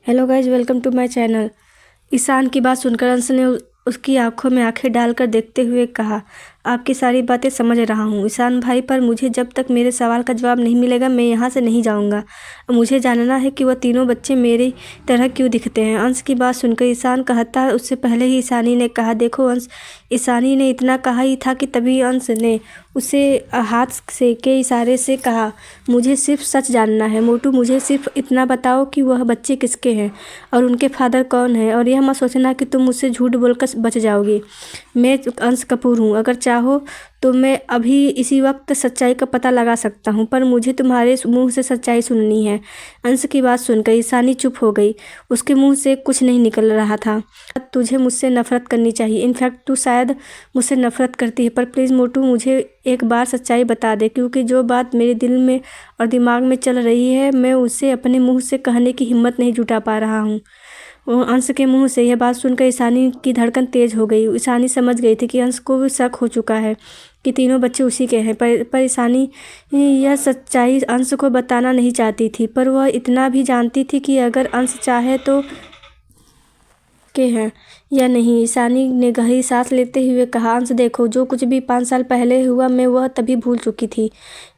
Hello guys, welcome to my channel. Ishaan की बात सुनकर अंश ने उसकी आंखों में आंखें डालकर देखते हुए कहा, आपकी सारी बातें समझ रहा हूँ ईशान भाई, पर मुझे जब तक मेरे सवाल का जवाब नहीं मिलेगा मैं यहाँ से नहीं जाऊँगा। मुझे जानना है कि वह तीनों बच्चे मेरी तरह क्यों दिखते हैं। अंश की बात सुनकर ईशान कहता उससे पहले ही ईशानी ने कहा, देखो अंश। ईशानी ने इतना कहा ही था कि तभी अंश ने उसे हाथ से के इशारे से कहा, मुझे सिर्फ सच जानना है मोटू, मुझे सिर्फ इतना बताओ कि वह बच्चे किसके हैं और उनके फादर कौन है, और यह मत सोचना कि तुम मुझसे झूठ बोलकर बच जाओगी। मैं अंश कपूर हूँ, अगर चाहो तो मैं अभी इसी वक्त सच्चाई का पता लगा सकता हूँ, पर मुझे तुम्हारे मुंह से सच्चाई सुननी है। अंश की बात सुनकर ईशानी चुप हो गई। उसके मुंह से कुछ नहीं निकल रहा था। तुझे मुझसे नफरत करनी चाहिए, इनफैक्ट तू शायद मुझसे नफरत करती है, पर प्लीज़ मोटू मुझे एक बार सच्चाई बता दे, क्योंकि जो बात मेरे दिल में और दिमाग में चल रही है मैं उसे अपने मुंह से कहने की हिम्मत नहीं जुटा पा रहा हूँ। अंश के मुंह से यह बात सुनकर ईशानी की धड़कन तेज हो गई। ईशानी समझ गई थी कि अंश को शक हो चुका है कि तीनों बच्चे उसी के हैं, पर ईशानी यह सच्चाई अंश को बताना नहीं चाहती थी। पर वह इतना भी जानती थी कि अगर अंश चाहे तो के हैं या नहीं। ईशानी ने गहरी सांस लेते हुए कहा, अंश देखो, जो कुछ भी 5 साल पहले हुआ मैं वह तभी भूल चुकी थी।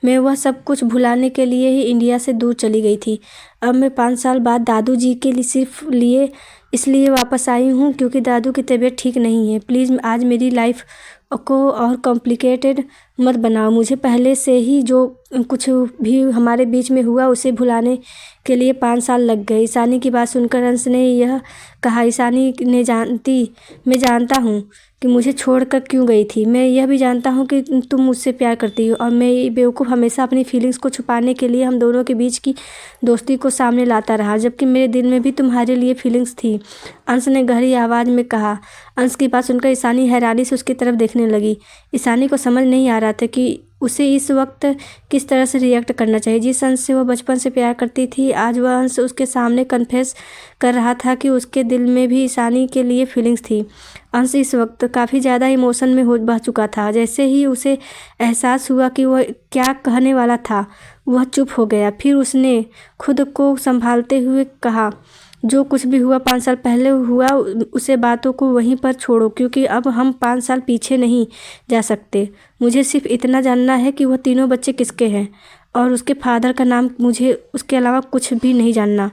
मैं वह सब कुछ भुलाने के लिए ही इंडिया से दूर चली गई थी। अब मैं 5 साल बाद दादू जी के लिए सिर्फ इसलिए वापस आई हूँ क्योंकि दादू की तबीयत ठीक नहीं है। प्लीज़ आज मेरी लाइफ को और कॉम्प्लिकेटेड मत बनाओ। मुझे पहले से ही जो कुछ भी हमारे बीच में हुआ उसे भुलाने के लिए 5 साल लग गए। ईशानी की बात सुनकर अंश ने यह कहा, ईशानी ने मैं जानता हूँ कि मुझे छोड़कर क्यों गई थी। मैं यह भी जानता हूँ कि तुम मुझसे प्यार करती हो, और मैं ये बेवकूफ़ हमेशा अपनी फीलिंग्स को छुपाने के लिए हम दोनों के बीच की दोस्ती को सामने लाता रहा, जबकि मेरे दिल में भी तुम्हारे लिए फीलिंग्स थी, अंश ने गहरी आवाज़ में कहा। अंश की बात सुनकर ईशानी हैरानी से उसकी तरफ देखने लगी। ईशानी को समझ नहीं आ रहा था कि उसे इस वक्त किस तरह से रिएक्ट करना चाहिए। जिस अंश से वह बचपन से प्यार करती थी, आज वह अंश उसके सामने कन्फेस कर रहा था कि उसके दिल में भी ईशानी के लिए फीलिंग्स थी। अंश इस वक्त काफ़ी ज़्यादा इमोशन में बह चुका था। जैसे ही उसे एहसास हुआ कि वह क्या कहने वाला था, वह चुप हो गया। फिर उसने खुद को संभालते हुए कहा, जो कुछ भी हुआ 5 साल पहले हुआ, उसे बातों को वहीं पर छोड़ो, क्योंकि अब हम 5 साल पीछे नहीं जा सकते। मुझे सिर्फ इतना जानना है कि वह तीनों बच्चे किसके हैं और उसके फादर का नाम। मुझे उसके अलावा कुछ भी नहीं जानना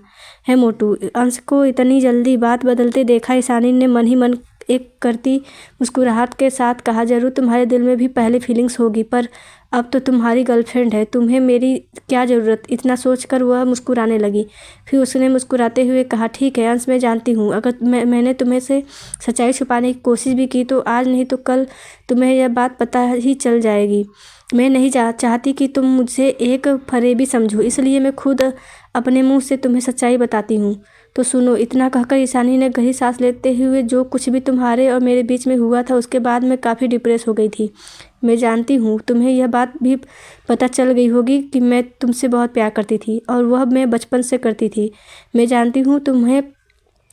है मोटू। अंश को इतनी जल्दी बात बदलते देखा ईशानी ने मन ही मन एक करती मुस्कुराहट के साथ कहा, ज़रूर तुम्हारे दिल में भी पहले फीलिंग्स होगी, पर अब तो तुम्हारी गर्लफ्रेंड है, तुम्हें मेरी क्या ज़रूरत। इतना सोचकर वह मुस्कुराने लगी। फिर उसने मुस्कुराते हुए कहा, ठीक है अंश, मैं जानती हूँ अगर मैंने तुम्हें से सच्चाई छुपाने की कोशिश भी की तो आज नहीं तो कल तुम्हें यह बात पता ही चल जाएगी। मैं नहीं चाहती कि तुम मुझसे एक फरेबी समझो, इसलिए मैं खुद अपने मुंह से तुम्हें सच्चाई बताती हूँ। तो सुनो। इतना कहकर ईशानी ने गहरी सांस लेते हुए, जो कुछ भी तुम्हारे और मेरे बीच में हुआ था उसके बाद मैं काफ़ी डिप्रेस हो गई थी। मैं जानती हूँ तुम्हें यह बात भी पता चल गई होगी कि मैं तुमसे बहुत प्यार करती थी, और वह मैं बचपन से करती थी। मैं जानती हूँ तुम्हें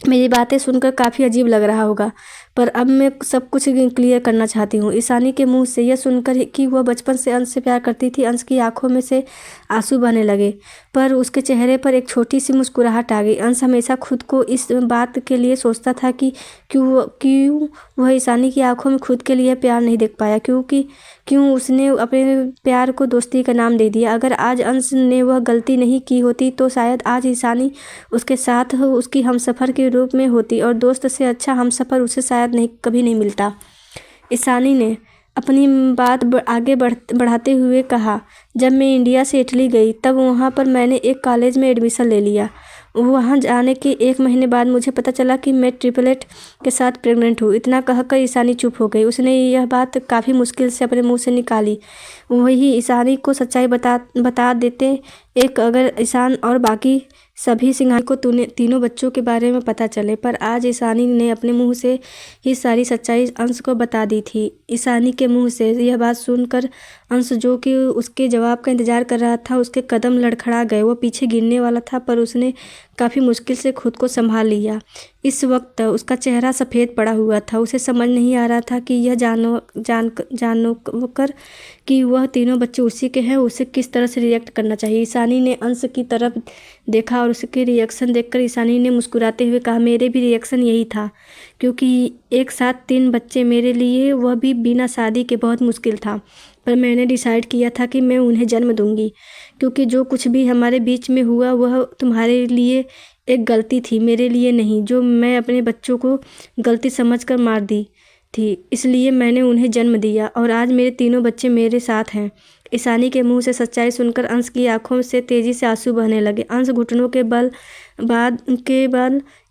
मेरी बातें सुनकर काफ़ी अजीब लग रहा होगा, पर अब मैं सब कुछ क्लियर करना चाहती हूँ। ईशानी के मुंह से यह सुनकर कि वह बचपन से अंश से प्यार करती थी, अंश की आंखों में से आंसू बहने लगे, पर उसके चेहरे पर एक छोटी सी मुस्कुराहट आ गई। अंश हमेशा खुद को इस बात के लिए सोचता था कि क्यों वह ईशानी की आंखों में खुद के लिए प्यार नहीं देख पाया, क्यों उसने अपने प्यार को दोस्ती का नाम दे दिया। अगर आज अंश ने वह गलती नहीं की होती तो शायद आज ईशानी उसके साथ उसकी हमसफ़र के रूप में होती, और दोस्त से अच्छा हमसफ़र उसे शायद कभी नहीं मिलता। ईशानी ने अपनी बात आगे बढ़ाते हुए कहा, जब मैं इंडिया से इटली गई तब वहाँ पर मैंने एक कॉलेज में एडमिशन ले लिया। वहाँ जाने के 1 महीने बाद मुझे पता चला कि मैं ट्रिपलेट के साथ प्रेग्नेंट हूँ। इतना कहकर ईशानी चुप हो गई। उसने यह बात काफ़ी मुश्किल से अपने मुंह से निकाली। वही ईशानी को सच्चाई बता देते एक, अगर ईशान और बाकी सभी सिंघानियों को तीनों बच्चों के बारे में पता चले। पर आज ईशानी ने अपने मुंह से ही सारी सच्चाई अंश को बता दी थी। ईशानी के मुंह से यह बात सुनकर अंश, जो कि उसके जवाब का इंतजार कर रहा था, उसके कदम लड़खड़ा गए। वो पीछे गिरने वाला था, पर उसने काफ़ी मुश्किल से खुद को संभाल लिया। इस वक्त उसका चेहरा सफ़ेद पड़ा हुआ था। उसे समझ नहीं आ रहा था कि यह जानकर कि वह तीनों बच्चे उसी के हैं, उसे किस तरह से रिएक्ट करना चाहिए। ईशानी ने अंश की तरफ देखा और उसके रिएक्शन देखकर ईशानी ने मुस्कुराते हुए कहा, मेरे भी रिएक्शन यही था, क्योंकि एक साथ 3 बच्चे मेरे लिए, वह भी बिना शादी के, बहुत मुश्किल था। पर मैंने डिसाइड किया था कि मैं उन्हें जन्म दूंगी, क्योंकि जो कुछ भी हमारे बीच में हुआ वह तुम्हारे लिए एक गलती थी, मेरे लिए नहीं, जो मैं अपने बच्चों को गलती समझकर मार दी थी। इसलिए मैंने उन्हें जन्म दिया और आज मेरे तीनों बच्चे मेरे साथ हैं। ईशानी के मुंह से सच्चाई सुनकर अंश की आंखों से तेजी से आंसू बहने लगे। अंश घुटनों के बाद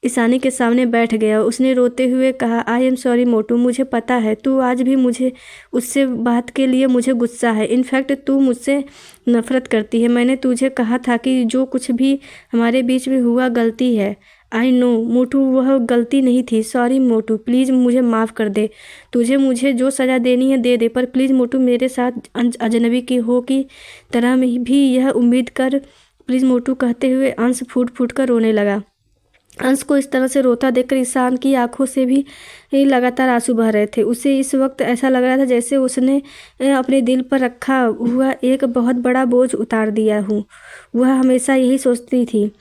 ईशानी के सामने बैठ गया। उसने रोते हुए कहा, आई एम सॉरी मोटू, मुझे पता है तू आज भी मुझे उससे बात के लिए मुझे गुस्सा है। इनफैक्ट तू मुझसे नफरत करती है। मैंने तुझे कहा था कि जो कुछ भी हमारे बीच में हुआ गलती है। आई नो मोटू, वह गलती नहीं थी। सॉरी मोटू, प्लीज़ मुझे माफ़ कर दे। तुझे मुझे जो सज़ा देनी है दे दे, पर प्लीज़ मोटू मेरे साथ अजनबी की हो की तरह में भी यह उम्मीद कर, प्लीज़ मोटू, कहते हुए अंश फूट फूट कर रोने लगा। अंश को इस तरह से रोता देखकर ईशान की आंखों से भी लगातार आंसू बह रहे थे। उसे इस वक्त ऐसा लग रहा था जैसे उसने अपने दिल पर रखा हुआ एक बहुत बड़ा बोझ उतार दिया हो। वह हमेशा यही सोचती थी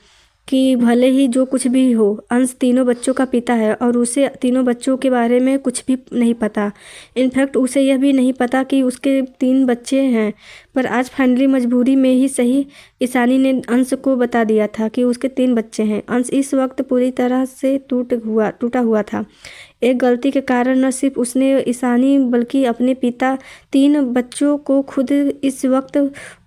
कि भले ही जो कुछ भी हो, अंश तीनों बच्चों का पिता है और उसे तीनों बच्चों के बारे में कुछ भी नहीं पता। इनफैक्ट उसे यह भी नहीं पता कि उसके 3 बच्चे हैं। पर आज फाइनली मजबूरी में ही सही, ईशानी ने अंश को बता दिया था कि उसके 3 बच्चे हैं। अंश इस वक्त पूरी तरह से टूटा हुआ था। एक गलती के कारण न सिर्फ उसने ईशानी बल्कि अपने पिता 3 बच्चों को खुद, इस वक्त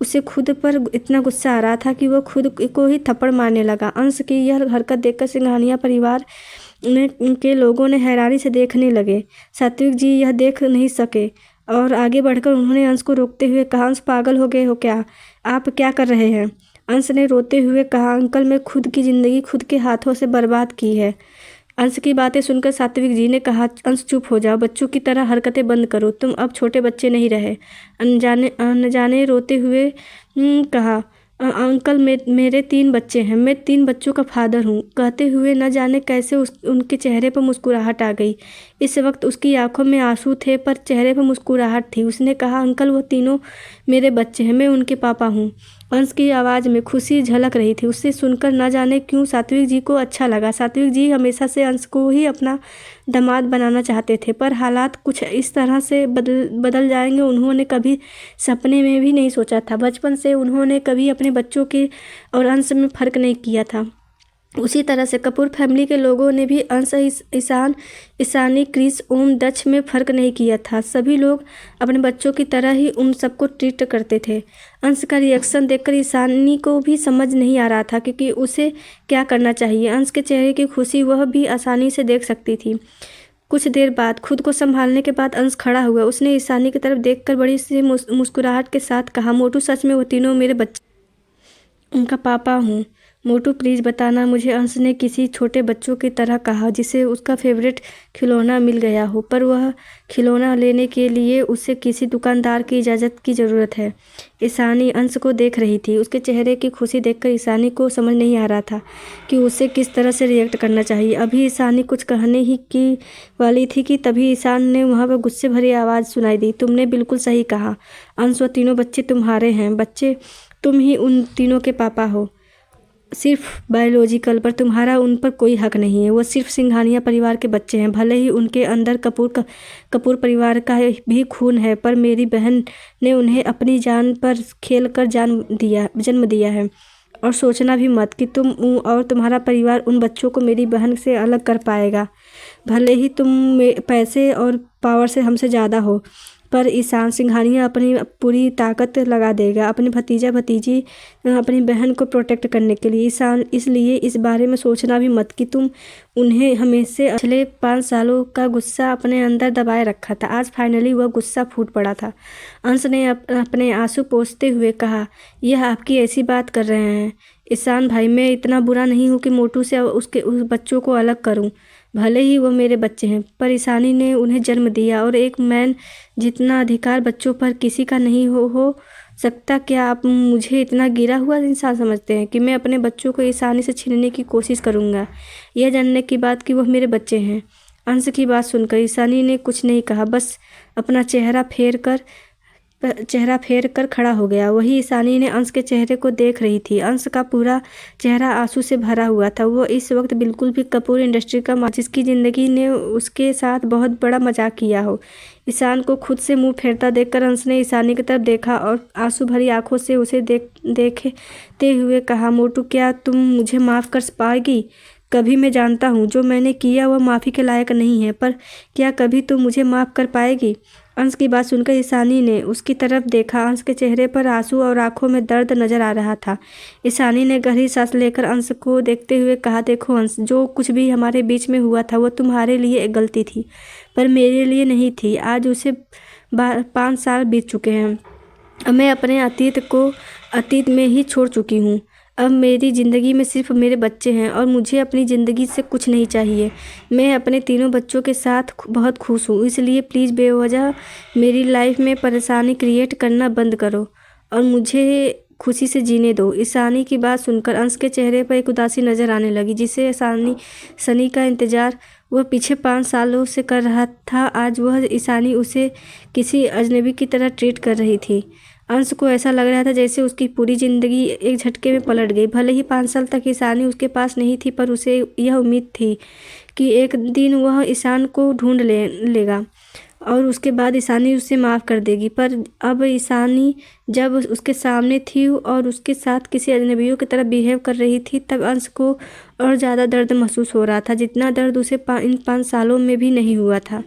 उसे खुद पर इतना गुस्सा आ रहा था कि वह खुद को ही थप्पड़ मारने लगा। अंश की यह हरकत देखकर सिंघानिया परिवार के लोगों ने हैरानी से देखने लगे। सात्विक जी यह देख नहीं सके और आगे बढ़कर उन्होंने अंश को रोकते हुए कहा, अंश पागल हो गए हो क्या? आप क्या कर रहे हैं? अंश ने रोते हुए कहा, अंकल, मैं खुद की ज़िंदगी खुद के हाथों से बर्बाद की है। अंश की बातें सुनकर सात्विक जी ने कहा, अंश चुप हो जाओ, बच्चों की तरह हरकतें बंद करो, तुम अब छोटे बच्चे नहीं रहे। अनजाने रोते हुए कहा, अंकल, मेरे 3 बच्चे हैं, मैं 3 बच्चों का फादर हूँ। कहते हुए न जाने कैसे उनके चेहरे पर मुस्कुराहट आ गई। इस वक्त उसकी आंखों में आंसू थे पर चेहरे पर मुस्कुराहट थी। उसने कहा, अंकल, वो तीनों मेरे बच्चे हैं, मैं उनके पापा हूँ। अंश की आवाज़ में खुशी झलक रही थी। उसे सुनकर न जाने क्यों सात्विक जी को अच्छा लगा। सात्विक जी हमेशा से अंश को ही अपना दामाद बनाना चाहते थे, पर हालात कुछ इस तरह से बदल जाएंगे उन्होंने कभी सपने में भी नहीं सोचा था। बचपन से उन्होंने कभी अपने बच्चों के और अंश में फ़र्क नहीं किया था। उसी तरह से कपूर फैमिली के लोगों ने भी अंश, ईशानी, क्रिस, ओम, दक्ष में फ़र्क नहीं किया था। सभी लोग अपने बच्चों की तरह ही उन सबको ट्रीट करते थे। अंश का रिएक्शन देखकर ईशानी को भी समझ नहीं आ रहा था क्योंकि उसे क्या करना चाहिए। अंश के चेहरे की खुशी वह भी आसानी से देख सकती थी। कुछ देर बाद खुद को संभालने के बाद अंश खड़ा हुआ। उसने ईशानी की तरफ देखकर बड़ी सी मुस्कुराहट के साथ कहा, मोटू, सच में वो तीनों मेरे बच्चे, उनका पापा हूँ। मोटू, प्लीज़ बताना मुझे, अंश ने किसी छोटे बच्चों की तरह कहा जिसे उसका फेवरेट खिलौना मिल गया हो, पर वह खिलौना लेने के लिए उसे किसी दुकानदार की इजाज़त की ज़रूरत है। ईशानी अंश को देख रही थी। उसके चेहरे की खुशी देखकर ईशानी को समझ नहीं आ रहा था कि उसे किस तरह से रिएक्ट करना चाहिए। अभी ईशानी कुछ कहने ही की वाली थी कि तभी ईशान ने वहाँ पर गुस्से भरी आवाज़ सुनाई दी, तुमने बिल्कुल सही कहा अंश, वो तीनों बच्चे तुम्हारे हैं। बच्चे, तुम ही उन तीनों के पापा हो, सिर्फ बायोलॉजिकल, पर तुम्हारा उन पर कोई हक नहीं है। वो सिर्फ सिंघानिया परिवार के बच्चे हैं। भले ही उनके अंदर कपूर परिवार का भी खून है, पर मेरी बहन ने उन्हें अपनी जान पर खेल कर जन्म दिया है। और सोचना भी मत कि तुम और तुम्हारा परिवार उन बच्चों को मेरी बहन से अलग कर पाएगा। भले ही तुम पैसे और पावर से हमसे ज़्यादा हो, पर ईशान सिंघानिया अपनी पूरी ताकत लगा देगा अपने भतीजा भतीजी, अपनी बहन को प्रोटेक्ट करने के लिए। ईशान, इसलिए इस बारे में सोचना भी मत कि तुम उन्हें हमेशा पिछले 5 सालों का गुस्सा अपने अंदर दबाए रखा था। आज फाइनली वह गुस्सा फूट पड़ा था। अंश ने अपने आंसू पोंछते हुए कहा, यह आपकी ऐसी बात कर रहे हैं ईशान भाई, मैं इतना बुरा नहीं हूँ कि मोटू से उस बच्चों को अलग करूँ। भले ही वो मेरे बच्चे हैं, पर ईशानी ने उन्हें जन्म दिया और एक मैन जितना अधिकार बच्चों पर किसी का नहीं हो सकता। क्या आप मुझे इतना गिरा हुआ इंसान समझते हैं कि मैं अपने बच्चों को आसानी से छीनने की कोशिश करूँगा, यह जानने की बात कि वह मेरे बच्चे हैं। अंश की बात सुनकर ईशानी ने कुछ नहीं कहा, बस अपना चेहरा फेर कर खड़ा हो गया। वही ईशानी ने अंश के चेहरे को देख रही थी। अंश का पूरा चेहरा आंसू से भरा हुआ था। वो इस वक्त बिल्कुल भी कपूर इंडस्ट्री का जिसकी ज़िंदगी ने उसके साथ बहुत बड़ा मजाक किया हो। ईशान को खुद से मुंह फेरता देखकर अंश ने ईशानी की तरफ देखा और आंसू भरी आंखों से उसे देखते हुए कहा, मोटू क्या तुम मुझे माफ़ कर पाएगी? कभी मैं जानता हूँ जो मैंने किया वह माफ़ी के लायक नहीं है, पर क्या कभी तुम मुझे माफ़ कर पाएगी? अंश की बात सुनकर ईशानी ने उसकी तरफ देखा। अंश के चेहरे पर आंसू और आंखों में दर्द नजर आ रहा था। ईशानी ने गहरी सांस लेकर अंश को देखते हुए कहा, देखो अंश, जो कुछ भी हमारे बीच में हुआ था वह तुम्हारे लिए एक गलती थी, पर मेरे लिए नहीं थी। आज उसे 5 साल बीत चुके हैं। अब मैं अपने अतीत को अतीत में ही छोड़ चुकी हूँ। अब मेरी ज़िंदगी में सिर्फ मेरे बच्चे हैं और मुझे अपनी ज़िंदगी से कुछ नहीं चाहिए। मैं अपने तीनों बच्चों के साथ बहुत खुश हूँ, इसलिए प्लीज़ बेवजह मेरी लाइफ में परेशानी क्रिएट करना बंद करो और मुझे खुशी से जीने दो। ईशानी की बात सुनकर अंश के चेहरे पर एक उदासी नज़र आने लगी, जिसे सनी का इंतज़ार वह पीछे 5 सालों से कर रहा था। आज वह ईशानी उसे किसी अजनबी की तरह ट्रीट कर रही थी। अंश को ऐसा लग रहा था जैसे उसकी पूरी ज़िंदगी एक झटके में पलट गई। भले ही 5 साल तक ईशानी उसके पास नहीं थी, पर उसे यह उम्मीद थी कि एक दिन वह ईशान को ढूंढ लेगा और उसके बाद ईशानी उसे माफ़ कर देगी। पर अब ईशानी जब उसके सामने थी और उसके साथ किसी अजनबियों की तरह बिहेव कर रही थी, तब अंश को और ज़्यादा दर्द महसूस हो रहा था, जितना दर्द उसे इन 5 सालों में भी नहीं हुआ था।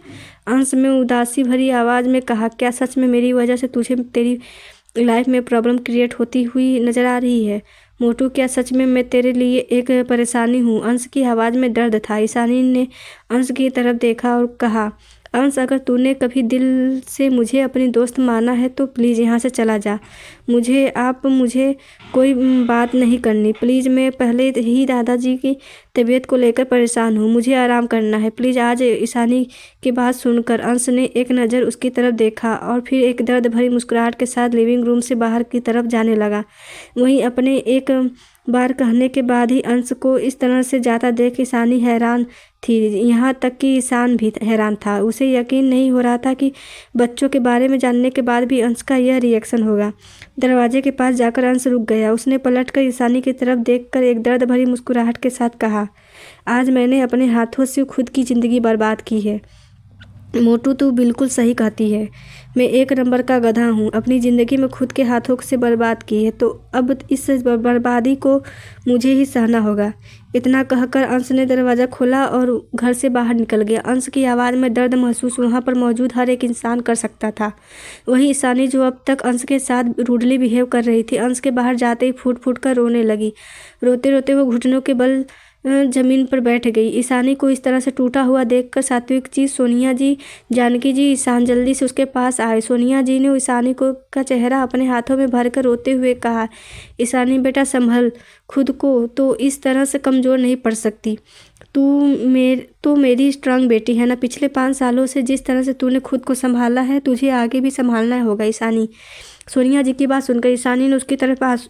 अंश में उदासी भरी आवाज़ में कहा, क्या सच में मेरी वजह से तुझे तेरी लाइफ में प्रॉब्लम क्रिएट होती हुई नज़र आ रही है? मोटू, क्या सच में मैं तेरे लिए एक परेशानी हूँ? अंश की आवाज़ में दर्द था। ईशानी ने अंश की तरफ देखा और कहा, अंश, अगर तूने कभी दिल से मुझे अपनी दोस्त माना है तो प्लीज़ यहाँ से चला जा। मुझे कोई बात नहीं करनी प्लीज़। मैं पहले ही दादाजी की तबीयत को लेकर परेशान हूँ, मुझे आराम करना है प्लीज़ आज। ईशानी की बात सुनकर अंश ने एक नज़र उसकी तरफ देखा और फिर एक दर्द भरी मुस्कुराहट के साथ लिविंग रूम से बाहर की तरफ जाने लगा। वहीं अपने एक बार कहने के बाद ही अंश को इस तरह से जाता देख ईशानी हैरान थी, यहाँ तक कि ईशान भी हैरान था। उसे यकीन नहीं हो रहा था कि बच्चों के बारे में जानने के बाद भी अंश का यह रिएक्शन होगा। दरवाजे के पास जाकर अंश रुक गया। उसने पलटकर ईशानी की तरफ देखकर एक दर्द भरी मुस्कुराहट के साथ कहा, आज मैंने अपने हाथों से खुद की ज़िंदगी बर्बाद की है। मोटू, तू बिल्कुल सही कहती है। मैं एक नंबर का गधा हूँ, अपनी ज़िंदगी में खुद के हाथों से बर्बाद की है, तो अब इस बर्बादी को मुझे ही सहना होगा। इतना कहकर अंश ने दरवाज़ा खोला और घर से बाहर निकल गया। अंश की आवाज़ में दर्द महसूस वहाँ पर मौजूद हर एक इंसान कर सकता था। वही ईशानी, जो अब तक अंश के साथ रूडली बिहेव कर रही थी, अंश के बाहर जाते ही फूट फूट कर रोने लगी। रोते रोते वो घुटनों के बल जमीन पर बैठ गई। ईशानी को इस तरह से टूटा हुआ देखकर सात्विक जी, सोनिया जी, जानकी जी, ईशान जल्दी से उसके पास आए। सोनिया जी ने ईशानी का चेहरा अपने हाथों में भरकर रोते हुए कहा, ईशानी बेटा संभल खुद को, तो इस तरह से कमज़ोर नहीं पड़ सकती। तू मेरी स्ट्रांग बेटी है ना। पिछले 5 सालों से जिस तरह से तूने खुद को संभाला है, तुझे आगे भी संभालना होगा ईशानी। सोनिया जी की बात सुनकर ईशानी ने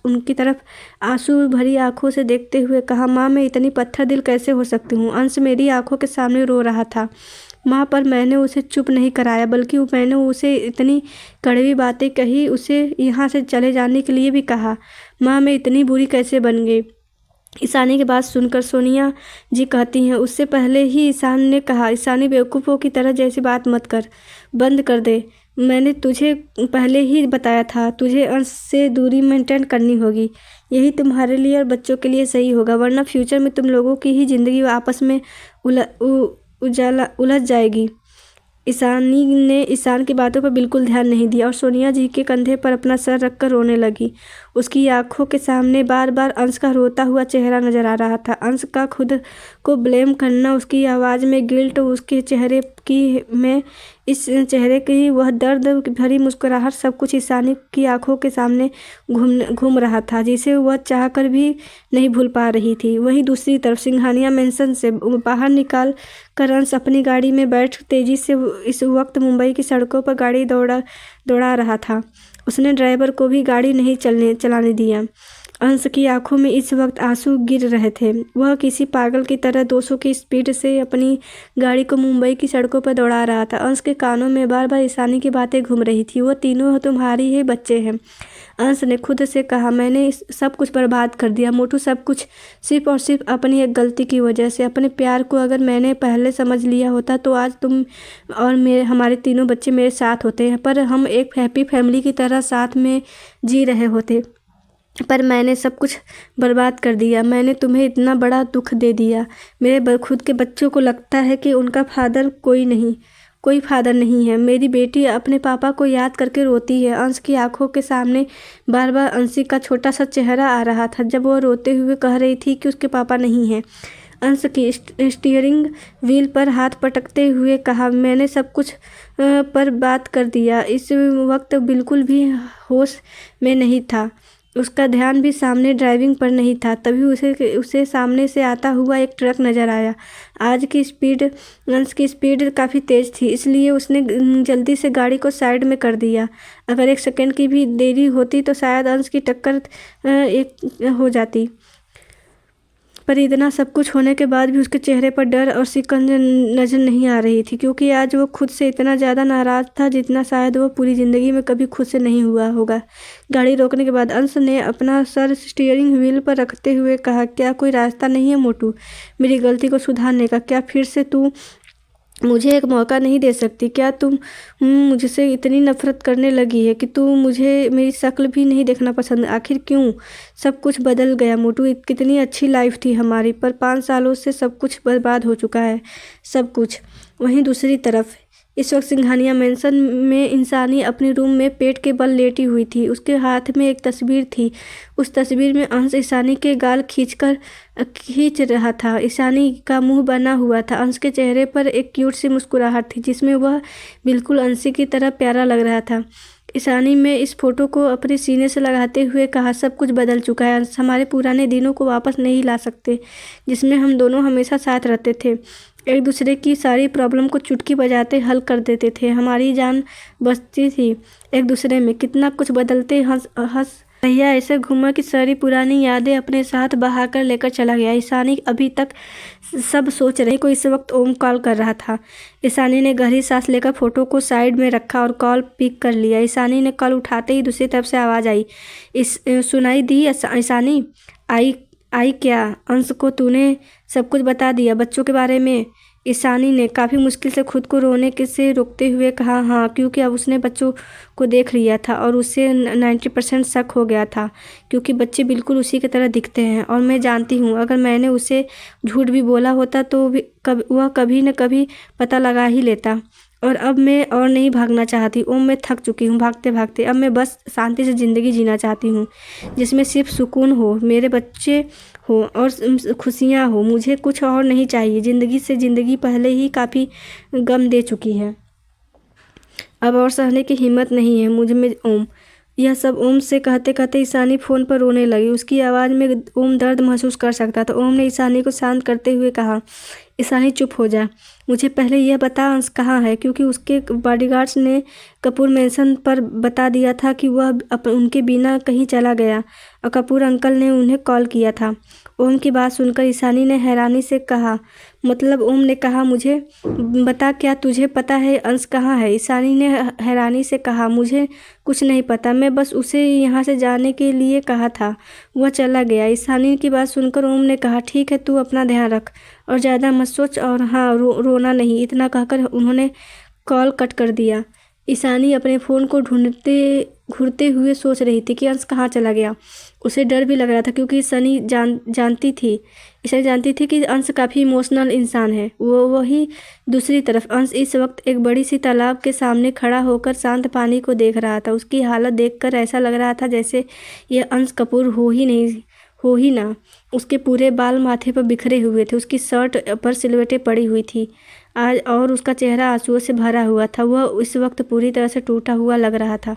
उनकी तरफ आंसू भरी आंखों से देखते हुए कहा, माँ, मैं इतनी पत्थर दिल कैसे हो सकती हूँ? अंश मेरी आंखों के सामने रो रहा था माँ, पर मैंने उसे चुप नहीं कराया, बल्कि मैंने उसे इतनी कड़वी बातें कही, उसे यहाँ से चले जाने के लिए भी कहा। माँ, मैं इतनी बुरी कैसे बन गई? ईशानी की बात सुनकर सोनिया जी कहती हैं, उससे पहले ही ईशान ने कहा, ईशानी, बेवकूफ़ों की तरह जैसी बात मत कर, बंद कर दे। मैंने तुझे पहले ही बताया था, तुझे अंश से दूरी मेंटेन करनी होगी। यही तुम्हारे लिए और बच्चों के लिए सही होगा, वरना फ्यूचर में तुम लोगों की ही ज़िंदगी आपस में उलझ जाएगी। ईशानी ने ईशान की बातों पर बिल्कुल ध्यान नहीं दिया और सोनिया जी के कंधे पर अपना सर रखकर रोने लगी। उसकी आंखों के सामने बार बार अंश का रोता हुआ चेहरा नजर आ रहा था। अंश का खुद को ब्लेम करना, उसकी आवाज़ में गिल्ट, उसके चेहरे में इस चेहरे की वह दर्द भरी मुस्कुराहट, सब कुछ ईशानी की आंखों के सामने घूम रहा था, जिसे वह चाहकर भी नहीं भूल पा रही थी। वहीं दूसरी तरफ सिंघानिया मेंशन से बाहर निकाल कर अंश अपनी गाड़ी में बैठ तेजी से इस वक्त मुंबई की सड़कों पर गाड़ी दौड़ा रहा था। उसने ड्राइवर को भी गाड़ी नहीं चलाने दिया। अंश की आंखों में इस वक्त आंसू गिर रहे थे। वह किसी पागल की तरह 200 की स्पीड से अपनी गाड़ी को मुंबई की सड़कों पर दौड़ा रहा था। अंश के कानों में बार बार ईशानी की बातें घूम रही थी। वो तीनों तुम्हारी ही बच्चे हैं। अंश ने खुद से कहा, मैंने सब कुछ बर्बाद कर दिया मोटू, सब कुछ सिर्फ और सिर्फ अपनी एक गलती की वजह से। अपने प्यार को अगर मैंने पहले समझ लिया होता तो आज तुम और हमारे तीनों बच्चे मेरे साथ होते हैं, पर हम एक हैप्पी फैमिली की तरह साथ में जी रहे होते। पर मैंने सब कुछ बर्बाद कर दिया। मैंने तुम्हें इतना बड़ा दुख दे दिया। मेरे खुद के बच्चों को लगता है कि उनका कोई फादर नहीं है। मेरी बेटी अपने पापा को याद करके रोती है। अंश की आंखों के सामने बार बार अंशी का छोटा सा चेहरा आ रहा था जब वह रोते हुए कह रही थी कि उसके पापा नहीं हैं। अंश की स्टीयरिंग व्हील पर हाथ पटकते हुए कहा, मैंने सब कुछ पर बात कर दिया। इस वक्त बिल्कुल भी होश में नहीं था। उसका ध्यान भी सामने ड्राइविंग पर नहीं था। तभी उसे सामने से आता हुआ एक ट्रक नजर आया। अंश की स्पीड काफ़ी तेज़ थी, इसलिए उसने जल्दी से गाड़ी को साइड में कर दिया। अगर 1 सेकंड की भी देरी होती तो शायद अंश की टक्कर हो जाती। पर इतना सब कुछ होने के बाद भी उसके चेहरे पर डर और शिकन नजर नहीं आ रही थी, क्योंकि आज वो खुद से इतना ज़्यादा नाराज़ था जितना शायद वो पूरी ज़िंदगी में कभी खुद से नहीं हुआ होगा। गाड़ी रोकने के बाद अंश ने अपना सर स्टीयरिंग व्हील पर रखते हुए कहा, क्या कोई रास्ता नहीं है मोटू मेरी गलती को सुधारने का? क्या फिर से तू मुझे एक मौका नहीं दे सकती? क्या तुम मुझसे इतनी नफरत करने लगी है कि तू मुझे मेरी शक्ल भी नहीं देखना पसंद? आखिर क्यों? सब कुछ बदल गया मोटू। कितनी अच्छी लाइफ थी हमारी, पर 5 सालों से सब कुछ बर्बाद हो चुका है, सब कुछ। वहीं दूसरी तरफ इस वक्त सिंघानिया मैंसन में इंसानी अपने रूम में पेट के बल लेटी हुई थी। उसके हाथ में एक तस्वीर थी। उस तस्वीर में अंश ईशानी के गाल खींच रहा था। ईशानी का मुंह बना हुआ था। अंश के चेहरे पर एक क्यूट सी मुस्कुराहट थी जिसमें वह बिल्कुल अंशी की तरह प्यारा लग रहा था। ईशानी में इस फोटो को अपने सीने से लगाते हुए कहा, सब कुछ बदल चुका है। हमारे पुराने दिनों को वापस नहीं ला सकते जिसमें हम दोनों हमेशा साथ रहते थे, एक दूसरे की सारी प्रॉब्लम को चुटकी बजाते हल कर देते थे, हमारी जान बसती थी एक दूसरे में। कितना कुछ बदलते हंस भैया ऐसे घूमा कि सारी पुरानी यादें अपने साथ बहा कर लेकर चला गया। ईशानी अभी तक सब सोच रही को इस वक्त ओम कॉल कर रहा था। ईशानी ने गहरी सांस लेकर फोटो को साइड में रखा और कॉल पिक कर लिया। ईशानी ने कॉल उठाते ही दूसरी तरफ से आवाज़ आई, सुनाई दी? ईशानी आई क्या? अंश को तूने सब कुछ बता दिया बच्चों के बारे में? ईशानी ने काफ़ी मुश्किल से खुद को रोने से रोकते हुए कहा, हाँ, क्योंकि अब उसने बच्चों को देख लिया था और उसे 90% शक हो गया था, क्योंकि बच्चे बिल्कुल उसी की तरह दिखते हैं। और मैं जानती हूँ अगर मैंने उसे झूठ भी बोला होता तो वह कभी न कभी पता लगा ही लेता। और अब मैं और नहीं भागना चाहती ओम, मैं थक चुकी हूँ भागते भागते। अब मैं बस शांति से ज़िंदगी जीना चाहती हूँ जिसमें सिर्फ सुकून हो, मेरे बच्चे हो और खुशियाँ हो। मुझे कुछ और नहीं चाहिए ज़िंदगी पहले ही काफ़ी गम दे चुकी है, अब और सहने की हिम्मत नहीं है मुझ में ओम। यह सब ओम से कहते कहते ईशानी फ़ोन पर रोने लगी। उसकी आवाज़ में ओम दर्द महसूस कर सकता था। ओम ने ईशानी को शांत करते हुए कहा, ईशानी चुप हो जा, मुझे पहले यह बता अंश कहाँ है? क्योंकि उसके बॉडीगार्ड्स ने कपूर मैंसन पर बता दिया था कि वह उनके बिना कहीं चला गया और कपूर अंकल ने उन्हें कॉल किया था। ओम की बात सुनकर ईशानी ने हैरानी से कहा, मतलब? ओम ने कहा, मुझे बता, क्या तुझे पता है अंश कहाँ है? ईशानी ने हैरानी से कहा, मुझे कुछ नहीं पता, मैं बस उसे यहाँ से जाने के लिए कहा था, वह चला गया। ईशानी की बात सुनकर ओम ने कहा, ठीक है, तू अपना ध्यान रख और ज़्यादा मत सोच, और हाँ, रोना नहीं। इतना कहकर उन्होंने कॉल कट कर दिया। ईशानी अपने फ़ोन को घूरते हुए सोच रही थी कि अंश कहाँ चला गया। उसे डर भी लग रहा था क्योंकि ईशानी जानती थी कि अंश काफ़ी इमोशनल इंसान है। वही दूसरी तरफ अंश इस वक्त एक बड़ी सी तालाब के सामने खड़ा होकर शांत पानी को देख रहा था। उसकी हालत देखकर ऐसा लग रहा था जैसे यह अंश कपूर हो ही ना। उसके पूरे बाल माथे पर बिखरे हुए थे, उसकी शर्ट पर सिलवटें पड़ी हुई थी आज, और उसका चेहरा आंसुओं से भरा हुआ था। वह इस वक्त पूरी तरह से टूटा हुआ लग रहा था।